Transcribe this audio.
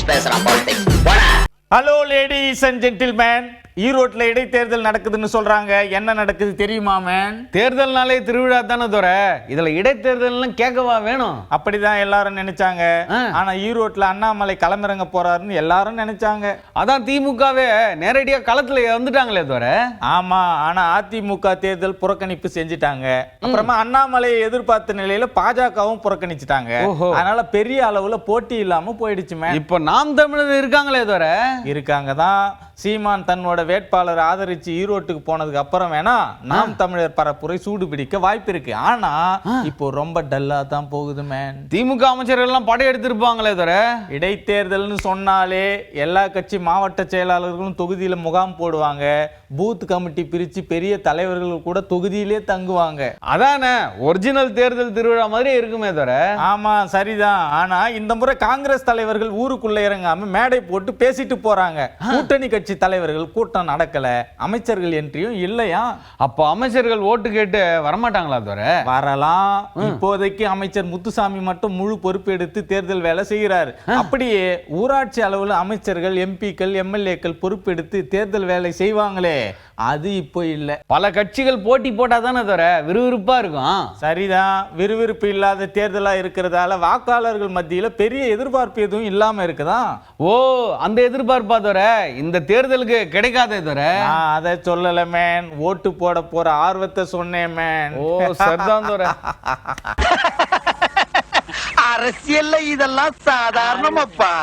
Politics பேசுறான் politics. Hello ladies and gentlemen, ஈரோட்ல இடைத்தேர்தல் நடக்குதுன்னு சொல்றாங்க. என்ன நடக்குது தெரியுமா மேன்? தேர்தல்னாலே திருவிழா தானே தோற, இதுல இடைத்தேர்தல் கேட்கவா வேணும்? அப்படிதான் எல்லாரும் நினைச்சாங்க. ஆனா ஈரோட்ல அண்ணாமலை களமிறங்க போறாருன்னு எல்லாரும் நினைச்சாங்க. அதான் திமுகவே நேரடியா களத்துல வந்துட்டாங்களே தோற. ஆமா, ஆனா அதிமுக தேர்தல் புறக்கணிப்பு செஞ்சுட்டாங்க. அப்புறமா அண்ணாமலையை எதிர்பார்த்த நிலையில பாஜகவும் புறக்கணிச்சுட்டாங்க. அதனால பெரிய அளவுல போட்டி இல்லாம போயிடுச்சு மேன். இப்ப நாம் தமிழர் இருக்காங்களே தோற. இருக்காங்க தான். சீமான் தன்னோட வேட்பாளரை ஆதரிச்சு ஈரோட்டுக்கு போனதுக்கு அப்புறம் வேணா நாம் தமிழர் பரப்புரை சூடு பிடிக்க வாய்ப்பு இருக்கு. ஆனா இப்போ ரொம்ப டல்லா தான் போகுது மேன். திமுக அமைச்சர்கள் எல்லாம் படையெடுத்திருப்பாங்களே தோற. இடைத்தேர்தல்னு சொன்னாலே எல்லா கட்சி மாவட்ட செயலாளர்களும் தொகுதியில முகாம் போடுவாங்க. பூத் கமிட்டி பிரிச்சு பெரிய தலைவர்கள் கூட தொகுதியிலே தங்குவாங்க. அதானே ஒரிஜினல் தேர்தல் திருவிழா மாதிரி இருக்குமே தோற. ஆமா சரிதான். ஆனா இந்த முறை காங்கிரஸ் தலைவர்கள் ஊருக்குள்ள இறங்காம மேடை போட்டு பேசிட்டு போறாங்க. கூட்டணி கட்சி தலைவர்கள் கூட்டம் நடக்கல, அமைச்சர்கள் என்ட்ரியும் இல்லையா. அப்ப அமைச்சர்கள் ஓட்டு கேட்டு வரமாட்டாங்களா தோற? வரலாம். இப்போதைக்கு அமைச்சர் முத்துசாமி மட்டும் முழு பொறுப்பு எடுத்து தேர்தல் வேலை செய்கிறார். அப்படியே ஊராட்சி அளவுல அமைச்சர்கள், எம்பிக்கள், எம்எல்ஏக்கள் பொறுப்பு எடுத்து தேர்தல் வேலை செய்வாங்களே, அது இப்போ இல்ல. பல கட்சிகள் போட்டி போட்டா தானே தோற விறுவிறுப்பா இருக்கும். சரிதான். விறுவிறுப்பு இல்லாத தேர்தலா இருக்கிறதால வாக்காளர்கள் மத்தியில பெரிய எதிர்பார்ப்பு எதுவும் இல்லாம இருக்குதான். ஓ, அந்த எதிர்பார்ப்பா தோற இந்த தேர்தலுக்கு கிடைக்காதே தோற. நான் அதை சொல்லல மேன், ஓட்டு போட போற ஆர்வத்தை சொன்னேன் மேன். ஓ சரிதான் தோற. அரசியல்ல இதெல்லாம் சாதாரணமாப்பா.